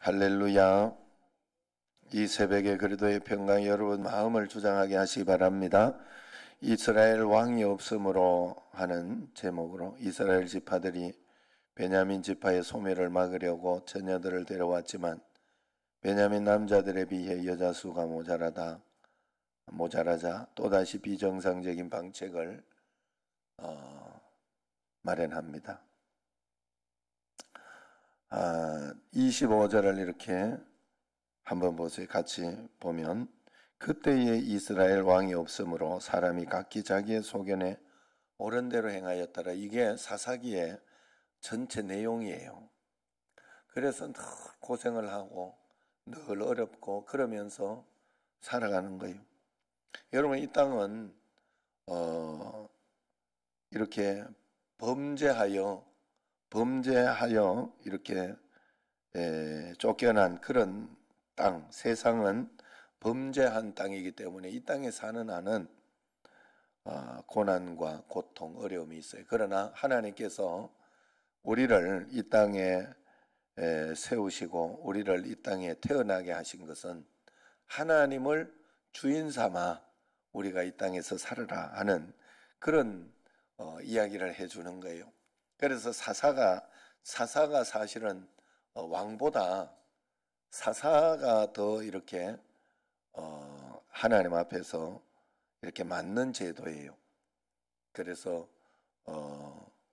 할렐루야. 이 새벽에 그리도의 평강 여러분 마음을 주장하게 하시기 바랍니다. 이스라엘 왕이 없으므로 하는 제목으로 이스라엘 지파들이 베냐민 지파의 소멸을 막으려고 처녀들을 데려왔지만 베냐민 남자들에 비해 여자 수가 모자라자 또다시 비정상적인 방책을 마련합니다. 25절을 이렇게 한번 보세요. 같이 보면 그때에 이스라엘 왕이 없으므로 사람이 각기 자기의 소견에 옳은 대로 행하였더라. 이게 사사기의 전체 내용이에요. 그래서 늘 고생을 하고 늘 어렵고 그러면서 살아가는 거예요. 여러분, 이 땅은 이렇게 범죄하여 이렇게 쫓겨난 그런 땅, 세상은 범죄한 땅이기 때문에 이 땅에 사는 한은 고난과 고통, 어려움이 있어요. 그러나 하나님께서 우리를 이 땅에 세우시고 우리를 이 땅에 태어나게 하신 것은 하나님을 주인 삼아 우리가 이 땅에서 살아라 하는 그런 이야기를 해주는 거예요. 그래서 사사가 사실은 왕보다 사사가 더 이렇게 하나님 앞에서 이렇게 맞는 제도예요. 그래서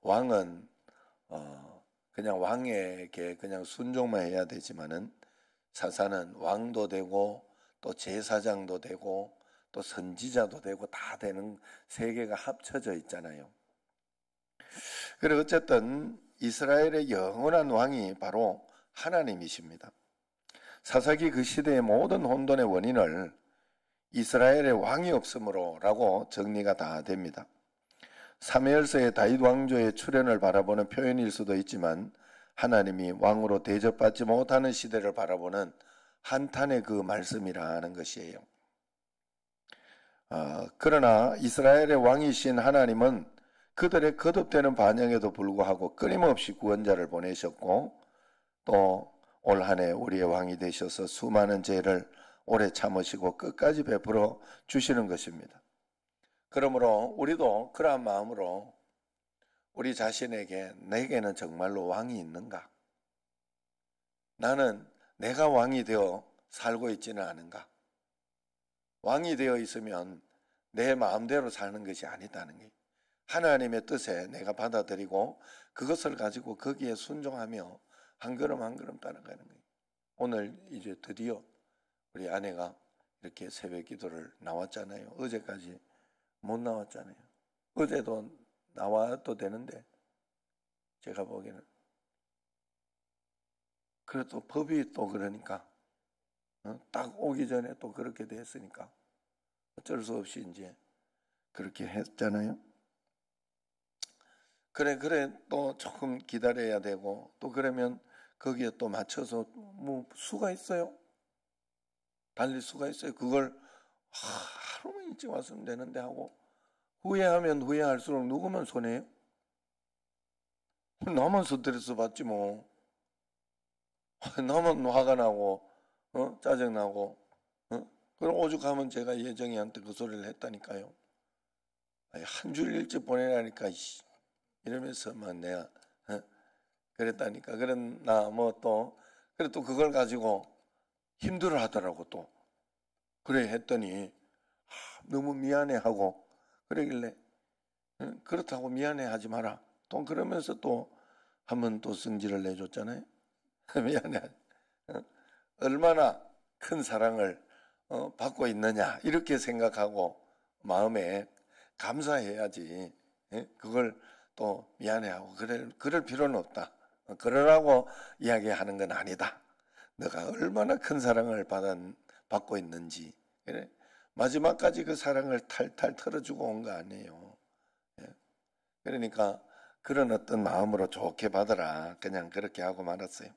왕은 그냥 왕에게 그냥 순종만 해야 되지만은 사사는 왕도 되고 또 제사장도 되고 또 선지자도 되고 다 되는 세 개가 합쳐져 있잖아요. 그리고 어쨌든 이스라엘의 영원한 왕이 바로 하나님이십니다. 사사기 그 시대의 모든 혼돈의 원인을 이스라엘의 왕이 없으므로 라고 정리가 다 됩니다. 사무엘서의 다윗 왕조의 출현을 바라보는 표현일 수도 있지만 하나님이 왕으로 대접받지 못하는 시대를 바라보는 한탄의 그 말씀이라는 것이에요. 그러나 이스라엘의 왕이신 하나님은 그들의 거듭되는 반영에도 불구하고 끊임없이 구원자를 보내셨고 또 올 한 해 우리의 왕이 되셔서 수많은 죄를 오래 참으시고 끝까지 베풀어 주시는 것입니다. 그러므로 우리도 그러한 마음으로 우리 자신에게 내게는 정말로 왕이 있는가? 나는 내가 왕이 되어 살고 있지는 않은가? 왕이 되어 있으면 내 마음대로 사는 것이 아니다는 거예요. 하나님의 뜻에 내가 받아들이고 그것을 가지고 거기에 순종하며 한 걸음 한 걸음 따라가는 거예요. 오늘 이제 드디어 우리 아내가 이렇게 새벽 기도를 나왔잖아요. 어제까지 못 나왔잖아요. 어제도 나와도 되는데 제가 보기에는 그래도 법이 또 그러니까 딱 오기 전에 또 그렇게 됐으니까 어쩔 수 없이 이제 그렇게 했잖아요. 그래 또 조금 기다려야 되고 또 그러면 거기에 또 맞춰서 뭐 수가 있어요. 달릴 수가 있어요. 그걸 하루만 일찍 왔으면 되는데 하고 후회하면 후회할수록 누구만 손해요? 나만 스트레스 받지 뭐. 나만 화가 나고 짜증나고 그럼 오죽하면 제가 예정이한테 그 소리를 했다니까요. 한 줄 일찍 보내라니까 이러면서 막 내가 그랬다니까. 그러나 뭐 또 그래 또 그걸 가지고 힘들어 하더라고. 또 그래 했더니 너무 미안해하고 그러길래 그렇다고 미안해하지 마라. 또 그러면서 또 한 번 또 성질을 내줬잖아요. 미안해. 얼마나 큰 사랑을 받고 있느냐 이렇게 생각하고 마음에 감사해야지. 그걸 또 미안해하고 그럴 필요는 없다. 그러라고 이야기하는 건 아니다. 너가 얼마나 큰 사랑을 받고 있는지. 그래. 마지막까지 그 사랑을 탈탈 털어주고 온 거 아니에요. 그러니까 그런 어떤 마음으로 좋게 받아라. 그냥 그렇게 하고 말았어요.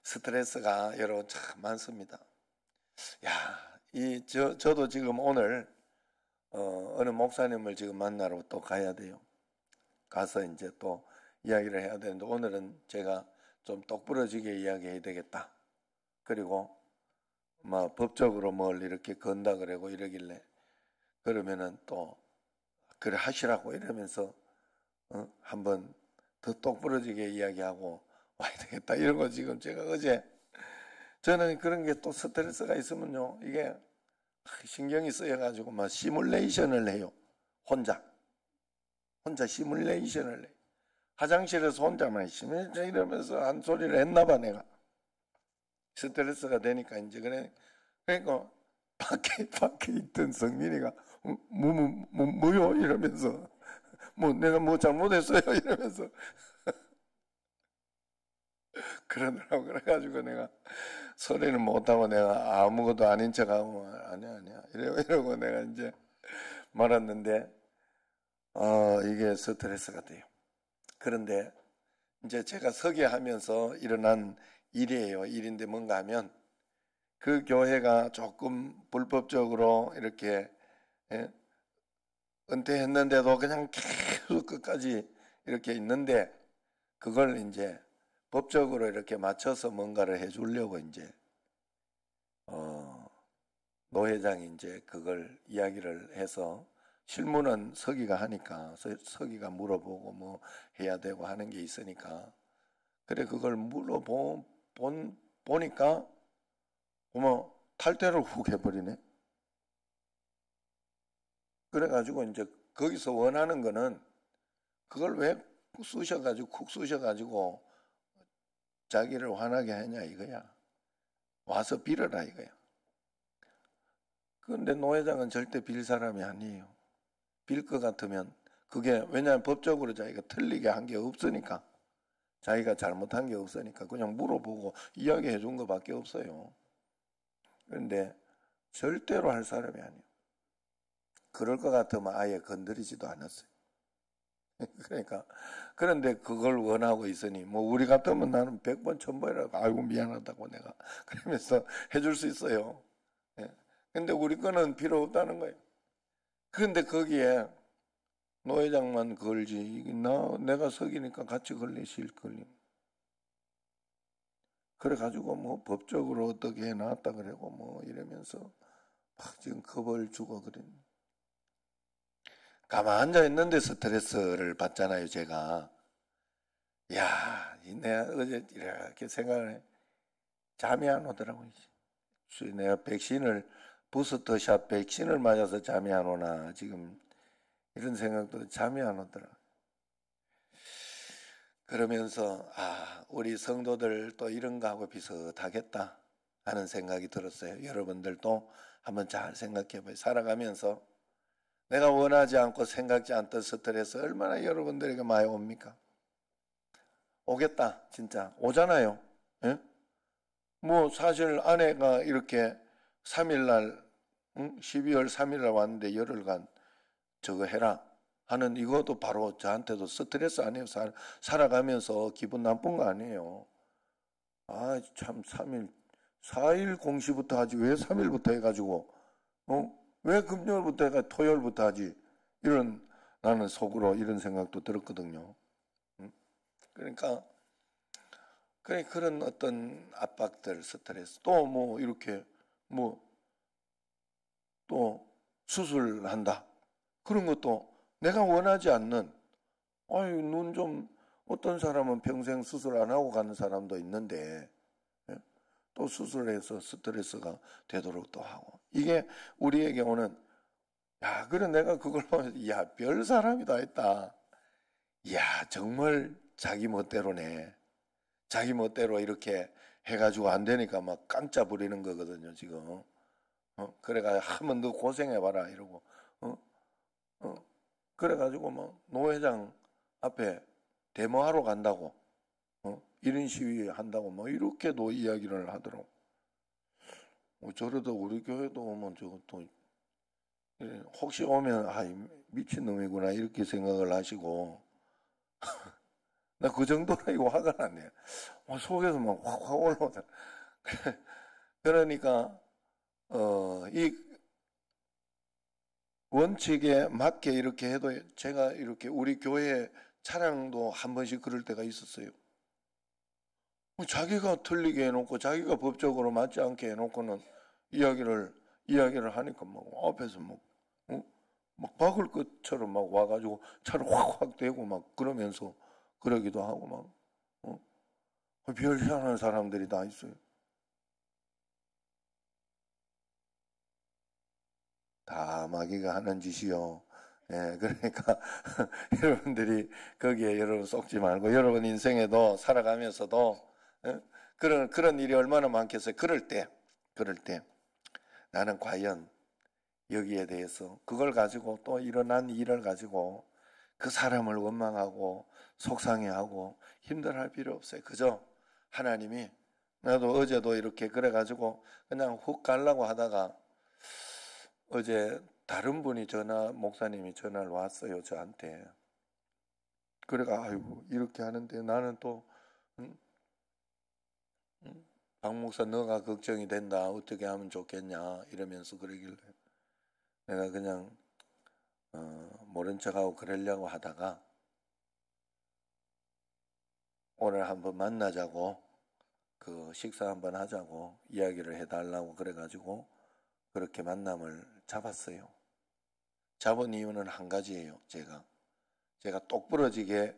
스트레스가 여러분 참 많습니다. 저도 지금 오늘 어느 목사님을 지금 만나러 또 가야 돼요. 가서 이제 또 이야기를 해야 되는데 오늘은 제가 좀 똑부러지게 이야기해야 되겠다. 그리고 뭐 법적으로 뭘 이렇게 건다 그러고 이러길래 그러면은 또 그래 하시라고 이러면서 한번 더 똑부러지게 이야기하고 와야 되겠다 이런 거 지금 제가 어제 저는 그런 게 또 스트레스가 있으면요 이게 신경이 쓰여가지고 막 시뮬레이션을 해요. 혼자 시뮬레이션을 해요. 화장실에서 혼자만 시뮬레이션 이러면서 한 소리를 했나 봐 내가. 스트레스가 되니까 이제 그래. 그러니까 밖에 있던 성민이가 뭐요 이러면서 뭐 내가 뭐 잘못했어요 이러면서 그러더라고. 그래가지고 내가 소리는 못하고 내가 아무것도 아닌 척하고 아니야 이러고 내가 이제 말았는데 이게 스트레스가 돼요. 그런데 이제 제가 서기하면서 일어난 일이에요. 일인데 뭔가 하면 그 교회가 조금 불법적으로 이렇게 은퇴했는데도 그냥 계속 끝까지 이렇게 있는데 그걸 이제 법적으로 이렇게 맞춰서 뭔가를 해주려고 이제 노회장이 이제 그걸 이야기를 해서 실무는 서기가 하니까 서기가 물어보고 뭐 해야 되고 하는 게 있으니까 그래 그걸 보니까 어머 탈퇴를 훅 해버리네. 그래가지고 이제 거기서 원하는 거는 그걸 왜 쿡 쑤셔가지고 자기를 화나게 하냐 이거야. 와서 빌어라 이거야. 그런데 노 회장은 절대 빌 사람이 아니에요. 빌 것 같으면 그게 왜냐하면 법적으로 자기가 틀리게 한 게 없으니까 자기가 잘못한 게 없으니까 그냥 물어보고 이야기해 준 것밖에 없어요. 그런데 절대로 할 사람이 아니에요. 그럴 것 같으면 아예 건드리지도 않았어요. 그러니까 그런데 그걸 원하고 있으니 뭐 우리 같으면 나는 100번 1000번이라고 아이고 미안하다고 내가 그러면서 해줄 수 있어요. 예. 근데 우리 거는 필요 없다는 거예요. 그런데 거기에 노 회장만 걸지 내가 석이니까 같이 걸리실 걸림. 그래가지고 뭐 법적으로 어떻게 해놨다 그러고 뭐 이러면서 막 지금 겁을 주고 그래. 가만 앉아 있는데 스트레스를 받잖아요 제가. 야, 내가 어제 이렇게 생각을 해. 잠이 안 오더라고요. 내가 부스터샷 백신을 맞아서 잠이 안 오나 지금 이런 생각도 잠이 안 오더라. 그러면서 우리 성도들 또 이런 거하고 비슷하겠다 하는 생각이 들었어요. 여러분들도 한번 잘 생각해 봐요. 살아가면서 내가 원하지 않고 생각지 않던 스트레스 얼마나 여러분들에게 많이 옵니까? 오겠다 진짜 오잖아요. 예? 뭐 사실 아내가 이렇게 3일날 12월 3일날 왔는데 열흘간 저거 해라 하는 이것도 바로 저한테도 스트레스 아니에요. 살아가면서 기분 나쁜 거 아니에요. 참 3일 4일 공시부터 하지 왜 3일부터 해가지고 왜 금요일부터 해가 토요일부터 하지 이런 나는 속으로 이런 생각도 들었거든요. 그러니까 그런 어떤 압박들 스트레스 또 뭐 이렇게 뭐 또 수술한다 그런 것도 내가 원하지 않는 눈 좀 어떤 사람은 평생 수술 안 하고 가는 사람도 있는데 예? 또 수술해서 스트레스가 되도록 또 하고 이게 우리에게 오는 그래 내가 그걸 보면서 별 사람이 다 있다. 정말 자기 멋대로네. 자기 멋대로 이렇게 해가지고 안 되니까 막 깜짝 부리는 거거든요 지금. 그래가 한 번 더 고생해봐라 이러고 그래가지고 뭐 노 회장 앞에 데모하러 간다고 1인 시위 한다고 뭐 이렇게도 이야기를 하더라고. 저러다 우리 교회도 오면 저것도 혹시 오면 미친놈이구나 이렇게 생각을 하시고 나 그 정도로 이거 화가 났네. 속에서 막 확 올라오더라. 그러니까 이 원칙에 맞게 이렇게 해도 제가 이렇게 우리 교회 차량도 한 번씩 그럴 때가 있었어요. 자기가 틀리게 해놓고 자기가 법적으로 맞지 않게 해놓고는 이야기를 하니까 막 앞에서 막 박을 것처럼 막 와가지고 차를 확확 대고 막 그러면서 그러기도 하고 막 별 희한한 사람들이 다 있어요. 다 마귀가 하는 짓이요. 예, 그러니까 여러분들이 거기에 여러분 속지 말고 여러분 인생에도 살아가면서도 그런 일이 얼마나 많겠어요. 그럴 때 나는 과연 여기에 대해서 그걸 가지고 또 일어난 일을 가지고 그 사람을 원망하고 속상해하고 힘들어할 필요 없어요. 그저 하나님이 나도 어제도 이렇게 그래가지고 그냥 훅 가려고 하다가 어제 다른 분이 목사님이 전화를 왔어요, 저한테. 그래가, 아이고, 이렇게 하는데 나는 또, 박 목사, 너가 걱정이 된다. 어떻게 하면 좋겠냐. 이러면서 그러길래. 내가 그냥, 모른 척하고 그러려고 하다가, 오늘 한번 만나자고, 그 식사 한번 하자고, 이야기를 해달라고 그래가지고, 그렇게 만남을 잡았어요. 잡은 이유는 한 가지예요. 제가 똑부러지게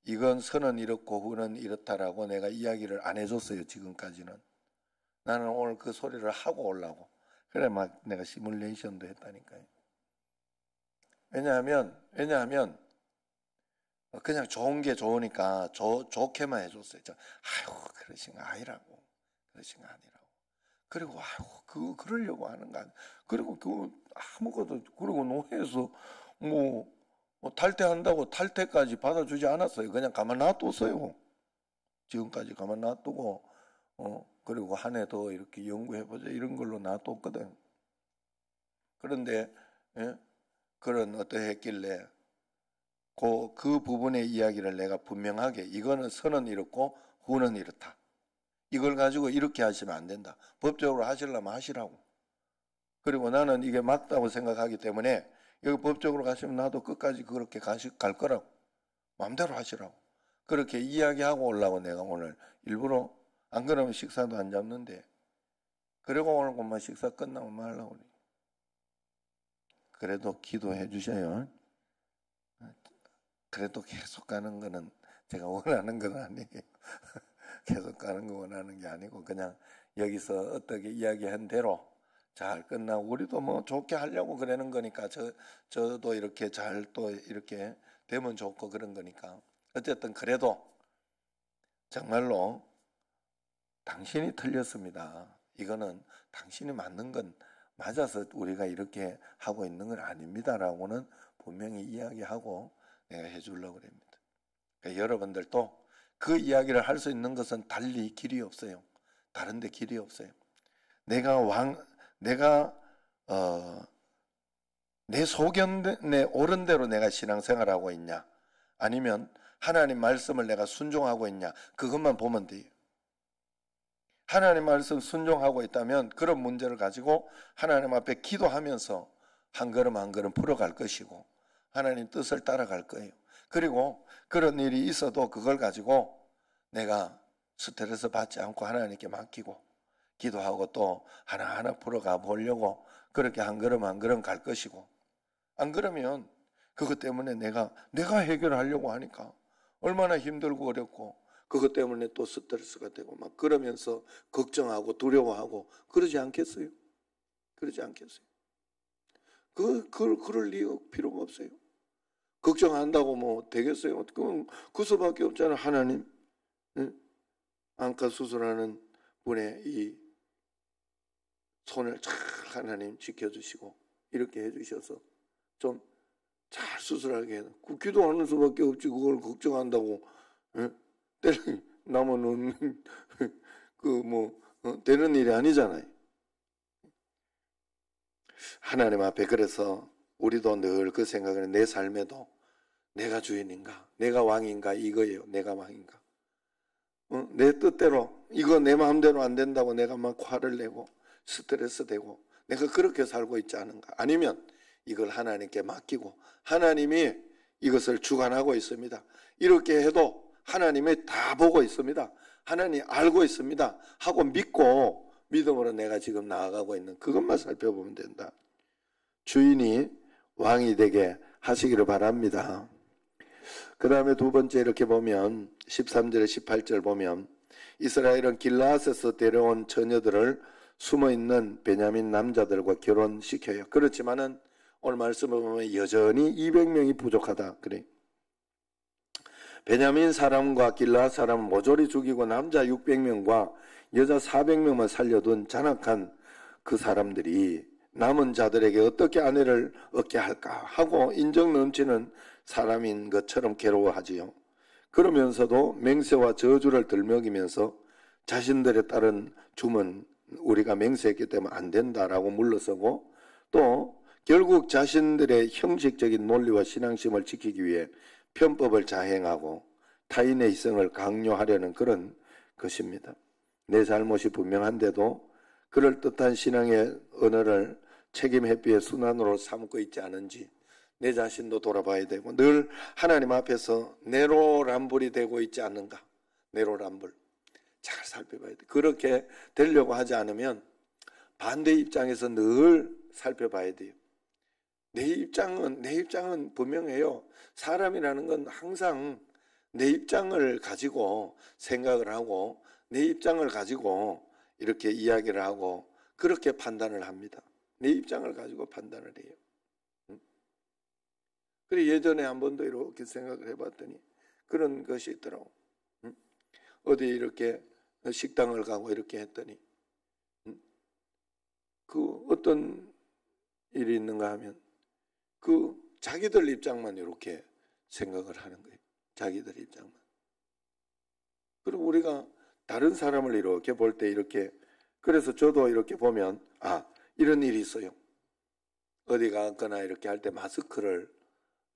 이건 선은 이렇고 후는 이렇다라고 내가 이야기를 안 해줬어요. 지금까지는. 나는 오늘 그 소리를 하고 오려고. 그래 막 내가 시뮬레이션도 했다니까요. 왜냐하면 그냥 좋은 게 좋으니까 좋게만 해줬어요. 아이고 그러신가 아니라고. 그러신가 아니라고. 그리고 아이고 그러려고 하는 거 아니야. 그리고 아무것도 그리고 노회에서 뭐 탈퇴한다고 탈퇴까지 받아주지 않았어요. 그냥 가만 놔뒀어요. 지금까지 가만 놔두고 그리고 한 해 더 이렇게 연구해보자 이런 걸로 놔뒀거든. 그런데 그런 어떠했길래 그 부분의 이야기를 내가 분명하게 이거는 선은 이렇고 후는 이렇다. 이걸 가지고 이렇게 하시면 안 된다. 법적으로 하시려면 하시라고. 그리고 나는 이게 맞다고 생각하기 때문에 여기 법적으로 가시면 나도 끝까지 그렇게 갈 거라고. 마음대로 하시라고. 그렇게 이야기하고 오려고 내가 오늘 일부러 안 그러면 식사도 안 잡는데 그리고 오늘 것만 식사 끝나고 말라고 그래. 그래도 기도해 주셔요. 그래도 계속 가는 거는 제가 원하는 건 아니에요. 계속 가는 거 원하는 게 아니고 그냥 여기서 어떻게 이야기한 대로 잘 끝나고 우리도 뭐 좋게 하려고 그러는 거니까 저도 이렇게 잘 또 이렇게 되면 좋고 그런 거니까 어쨌든 그래도 정말로 당신이 틀렸습니다. 이거는 당신이 맞는 건 맞아서 우리가 이렇게 하고 있는 건 아닙니다라고는 분명히 이야기하고 내가 해주려고 합니다. 그러니까 여러분들도 그 이야기를 할 수 있는 것은 달리 길이 없어요. 다른 데 길이 없어요. 내가 내 소견에 옳은 대로 내가 신앙생활하고 있냐 아니면 하나님 말씀을 내가 순종하고 있냐 그것만 보면 돼요. 하나님 말씀 순종하고 있다면 그런 문제를 가지고 하나님 앞에 기도하면서 한 걸음 한 걸음 풀어갈 것이고 하나님 뜻을 따라갈 거예요. 그리고 그런 일이 있어도 그걸 가지고 내가 스트레스 받지 않고 하나님께 맡기고 기도하고 또 하나하나 풀어가 보려고 그렇게 한 걸음 한 걸음 갈 것이고 안 그러면 그것 때문에 내가 해결하려고 하니까 얼마나 힘들고 어렵고 그것 때문에 또 스트레스가 되고 막 그러면서 걱정하고 두려워하고 그러지 않겠어요? 그러지 않겠어요? 그럴 이유 필요가 없어요. 걱정한다고 뭐 되겠어요? 그 수밖에 없잖아요. 하나님 안과 수술하는 분의 이 손을 잘 하나님 지켜주시고 이렇게 해주셔서 좀 잘 수술하게 해요. 기도하는 수밖에 없지 그걸 걱정한다고 나무는 되는 일이 아니잖아요. 하나님 앞에 그래서 우리도 늘 그 생각을 내 삶에도 내가 주인인가 내가 왕인가 이거예요. 내가 왕인가 내 뜻대로 이거 내 마음대로 안 된다고 내가 막 화를 내고 스트레스 되고 내가 그렇게 살고 있지 않은가 아니면 이걸 하나님께 맡기고 하나님이 이것을 주관하고 있습니다. 이렇게 해도 하나님이 다 보고 있습니다. 하나님 알고 있습니다 하고 믿고 믿음으로 내가 지금 나아가고 있는 그것만 살펴보면 된다. 주인이 왕이 되게 하시기를 바랍니다. 그 다음에 두 번째 이렇게 보면 13절에 18절 보면 이스라엘은 길라앗에서 데려온 처녀들을 숨어있는 베냐민 남자들과 결혼시켜요. 그렇지만은 오늘 말씀을 보면 여전히 200명이 부족하다 그래. 베냐민 사람과 길라앗 사람은 모조리 죽이고 남자 600명과 여자 400명만 살려둔 잔악한 그 사람들이 남은 자들에게 어떻게 아내를 얻게 할까 하고 인정 넘치는 사람인 것처럼 괴로워하지요. 그러면서도 맹세와 저주를 들먹이면서 자신들에 따른 주문 우리가 맹세했기 때문에 안 된다라고 물러서고 또 결국 자신들의 형식적인 논리와 신앙심을 지키기 위해 편법을 자행하고 타인의 이성을 강요하려는 그런 것입니다. 내 잘못이 분명한데도 그럴듯한 신앙의 언어를 책임 회피의 순환으로 삼고 있지 않은지 내 자신도 돌아봐야 되고 늘 하나님 앞에서 내로남불이 되고 있지 않는가. 내로남불 잘 살펴봐야 돼. 그렇게 되려고 하지 않으면 반대 입장에서 늘 살펴봐야 돼요. 내 입장은 분명해요. 사람이라는 건 항상 내 입장을 가지고 생각을 하고 내 입장을 가지고 이렇게 이야기를 하고 그렇게 판단을 합니다. 내 입장을 가지고 판단을 해요. 그래 예전에 한 번도 이렇게 생각을 해봤더니 그런 것이 있더라고. 어디 이렇게 식당을 가고 이렇게 했더니 그 어떤 일이 있는가 하면 그 자기들 입장만 이렇게 생각을 하는 거예요. 자기들 입장만. 그리고 우리가 다른 사람을 이렇게 볼 때 이렇게 그래서 저도 이렇게 보면 이런 일이 있어요. 어디 가거나 이렇게 할 때 마스크를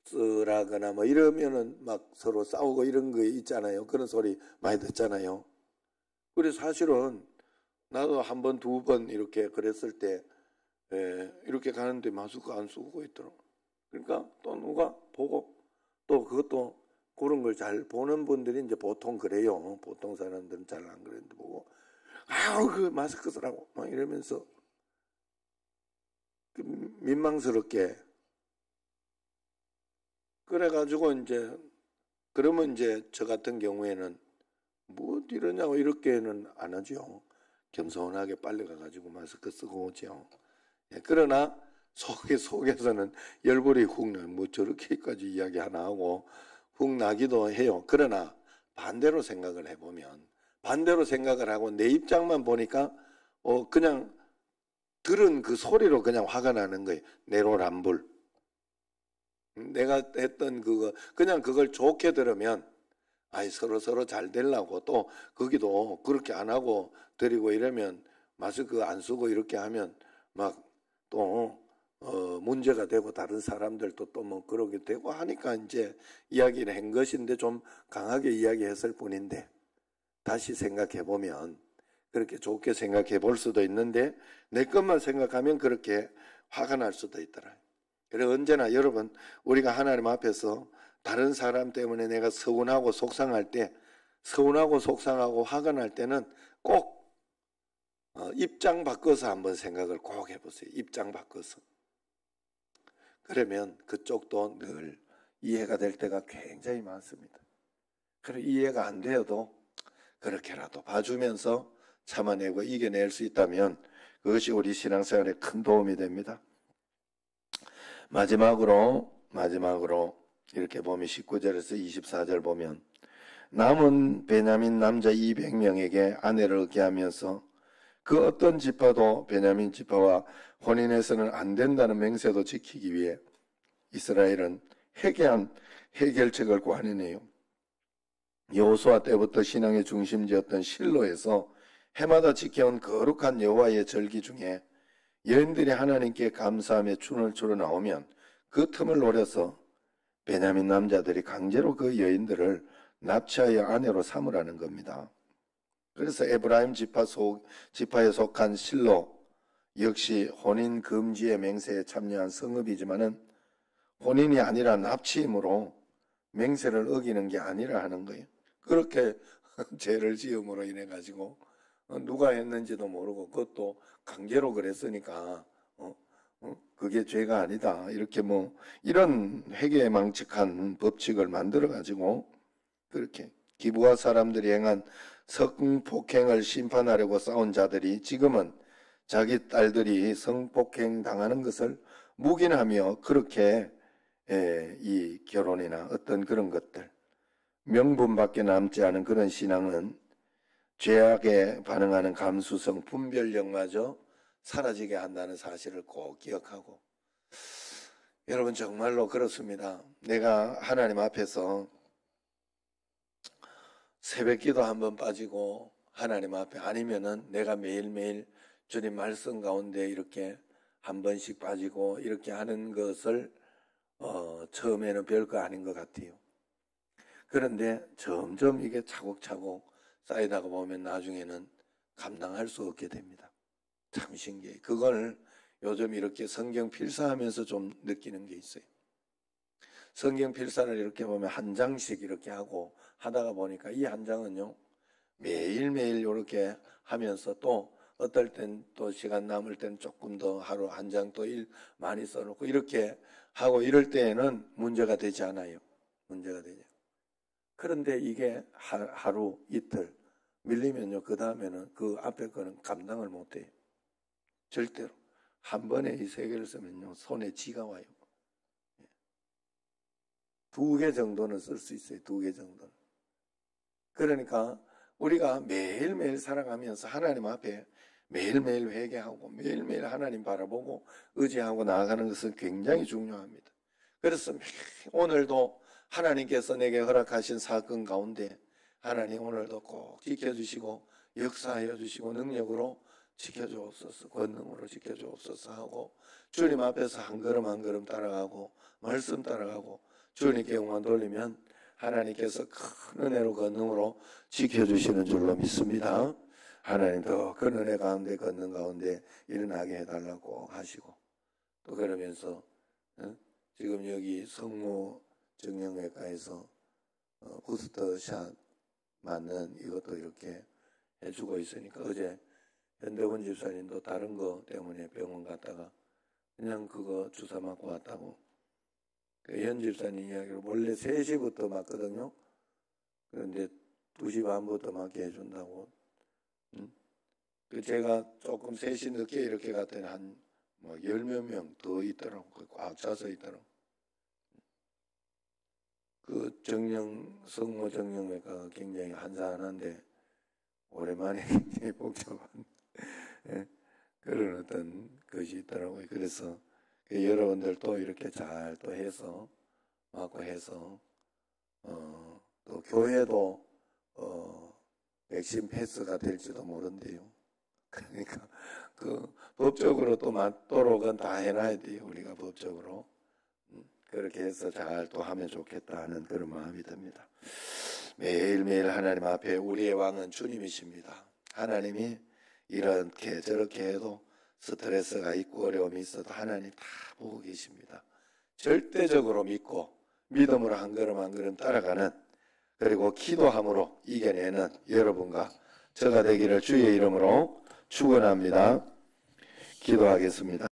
쓰라거나 뭐 이러면은 막 서로 싸우고 이런 거 있잖아요. 그런 소리 많이 듣잖아요. 그래서 사실은 나도 한 번, 두 번 이렇게 그랬을 때 이렇게 가는데 마스크 안 쓰고 있더라고. 그러니까 또 누가 보고 또 그것도 그런 걸 잘 보는 분들이 이제 보통 그래요. 보통 사람들은 잘 안 그랬는데 보고 그 마스크 쓰라고 막 이러면서 민망스럽게 그래가지고 이제 그러면 이제 저 같은 경우에는 뭐 이러냐고 이렇게는 안 하죠. 겸손하게 빨리 가가지고 마스크 쓰고 오죠. 그러나 속에서는 열불이 훅 나. 뭐 저렇게까지 이야기 하나 하고 훅 나기도 해요. 그러나 반대로 생각을 해보면 반대로 생각을 하고 내 입장만 보니까 그냥 들은 그 소리로 그냥 화가 나는 거예요. 내로남불. 내가 했던 그거 그냥 그걸 좋게 들으면 서로 잘 되려고 또 거기도 그렇게 안 하고 드리고 이러면 마스크 안 쓰고 이렇게 하면 막 또 문제가 되고 다른 사람들도 또 뭐 그러게 되고 하니까 이제 이야기를 한 것인데 좀 강하게 이야기했을 뿐인데 다시 생각해 보면 그렇게 좋게 생각해 볼 수도 있는데 내 것만 생각하면 그렇게 화가 날 수도 있더라. 그래서 언제나 여러분 우리가 하나님 앞에서 다른 사람 때문에 내가 서운하고 속상할 때 서운하고 속상하고 화가 날 때는 꼭 입장 바꿔서 한번 생각을 꼭 해보세요. 입장 바꿔서. 그러면 그쪽도 늘 이해가 될 때가 굉장히 많습니다. 그래 이해가 안 되어도 그렇게라도 봐주면서 참아내고 이겨낼 수 있다면 그것이 우리 신앙생활에 큰 도움이 됩니다. 마지막으로 이렇게 보면 19절에서 24절 보면 남은 베냐민 남자 200명에게 아내를 얻게 하면서 그 어떤 지파도 베냐민 지파와 혼인해서는 안 된다는 맹세도 지키기 위해 이스라엘은 해괴한 해결책을 고안해내요. 여호수아 때부터 신앙의 중심지였던 실로에서 해마다 지켜온 거룩한 여호와의 절기 중에 여인들이 하나님께 감사하며 춤을 추러 나오면 그 틈을 노려서 베냐민 남자들이 강제로 그 여인들을 납치하여 아내로 삼으라는 겁니다. 그래서 에브라임 지파에 속한 실로 역시 혼인 금지의 맹세에 참여한 성읍이지만은 혼인이 아니라 납치이므로 맹세를 어기는 게 아니라 하는 거예요. 그렇게 죄를 지음으로 인해 가지고 누가 했는지도 모르고 그것도 강제로 그랬으니까 그게 죄가 아니다. 이렇게 뭐 이런 회개망측한 법칙을 만들어 가지고 그렇게 기부와 사람들이 행한 성폭행을 심판하려고 싸운 자들이 지금은 자기 딸들이 성폭행 당하는 것을 묵인하며 그렇게 이 결혼이나 어떤 그런 것들 명분밖에 남지 않은 그런 신앙은 죄악에 반응하는 감수성, 분별력마저 사라지게 한다는 사실을 꼭 기억하고, 여러분 정말로 그렇습니다. 내가 하나님 앞에서 새벽기도 한번 빠지고 하나님 앞에, 아니면은 내가 매일매일 주님 말씀 가운데 이렇게 한 번씩 빠지고 이렇게 하는 것을 처음에는 별거 아닌 것 같아요. 그런데 점점 이게 차곡차곡 쌓이다가 보면 나중에는 감당할 수 없게 됩니다. 참 신기해요. 그걸 요즘 이렇게 성경 필사하면서 좀 느끼는 게 있어요. 성경 필사를 이렇게 보면 한 장씩 이렇게 하고 하다가 보니까 이 한 장은요, 매일매일 이렇게 하면서 또 어떨 땐 또 시간 남을 땐 조금 더 하루 한 장 또 많이 써놓고 이렇게 하고 이럴 때에는 문제가 되지 않아요. 문제가 되죠. 그런데 이게 하루 이틀 밀리면요, 그 다음에는 그 앞에 거는 감당을 못해요. 절대로. 한 번에 이 세 개를 쓰면요, 손에 쥐가 와요. 2개 정도는 쓸 수 있어요. 2개 정도는. 그러니까 우리가 매일매일 살아가면서 하나님 앞에 매일매일 회개하고 매일매일 하나님 바라보고 의지하고 나아가는 것은 굉장히 중요합니다. 그래서 오늘도 하나님께서 내게 허락하신 사건 가운데 하나님 오늘도 꼭 지켜주시고 역사하여 주시고 능력으로 지켜주옵소서, 권능으로 지켜주옵소서 하고 주님 앞에서 한 걸음 한 걸음 따라가고 말씀 따라가고 주님께 영광 돌리면 하나님께서 큰 은혜로 권능으로 지켜주시는 줄로 믿습니다. 하나님 더 큰 은혜 가운데 권능 가운데 일어나게 해달라고 하시고, 또 그러면서 지금 여기 성모 정형외과에서 부스터샷 맞는 이것도 이렇게 해주고 있으니까, 어제 현대훈 집사님도 다른 거 때문에 병원 갔다가 그냥 그거 주사 맞고 왔다고, 현 집사님 이야기로 원래 3시부터 맞거든요. 그런데 2시 반부터 맞게 해준다고. 제가 조금 3시 늦게 이렇게 갔더니 한 10몇 명 더 있더라고. 꽉 차서 있더라고. 그 성모 정형외과가 굉장히 한산한데 오랜만에 굉장히 복잡한 그런 어떤 것이 있더라고요. 그래서 여러분들도 이렇게 잘 또 해서 맞고 해서 또 교회도 백신 패스가 될지도 모른대요. 그러니까 그 법적으로 또 맞도록은 다 해놔야 돼요. 우리가 법적으로 그렇게 해서 잘 또 하면 좋겠다 하는 그런 마음이 듭니다. 매일매일 하나님 앞에 우리의 왕은 주님이십니다. 하나님이 이렇게 저렇게 해도 스트레스가 있고 어려움이 있어도 하나님 다 보고 계십니다. 절대적으로 믿고 믿음으로 한 걸음 한 걸음 따라가는, 그리고 기도함으로 이겨내는 여러분과 저가 되기를 주의 이름으로 축원합니다. 기도하겠습니다.